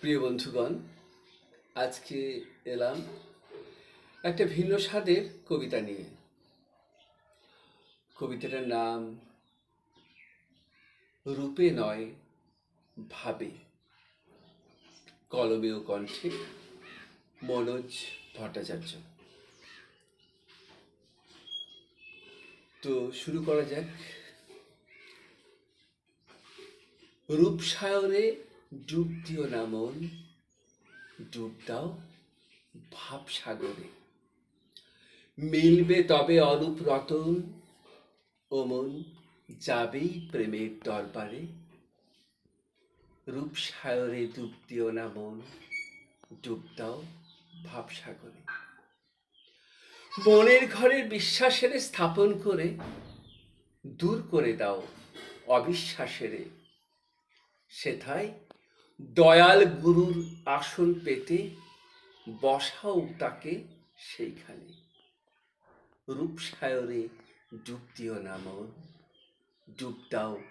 প্রিয় বন্ধুগণ, আজকে এলাম একটা ভিন্ন স্বাদের কবিতা নিয়ে। কবিতাটার নাম রূপে নয় ভাবে, কলমে ও কণ্ঠে মনোজ ভট্টাচার্য। তো শুরু করা যাক। রূপসায়রে ডুব দিও না মন, ডুব দাও ভাবসাগরে। মিলবে তবে অরূপ রতন, ও মন যাবেই প্রেমের দরবারে। রূপসায়রে ডুব দিও না মন, ডুব দাও ভাবসাগরে। মনের ঘরে বিশ্বাসের স্থাপন করে দূর করে দাও অবিশ্বাসের। সেথায় দয়াল গুরুর আসন পেতে বসাও তাকে সেইখানে। রূপসায়রে ডুব দিও না মন, ডুব দাও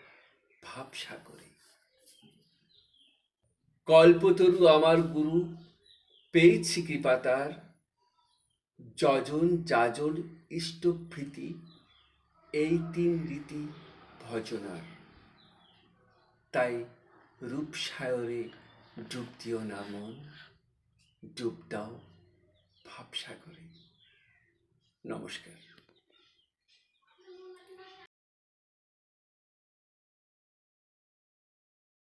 ভাবসাগরে। কল্পতরু আমার গুরু, পেয়েছি কৃপা তার। যজন যাজন ইষ্টভৃতি, এই তিন রীতি ভজনার। তাই রূপসায়রে ডুব দিও না মন, ডুব দাও ভাবসাগরে। নমস্কার।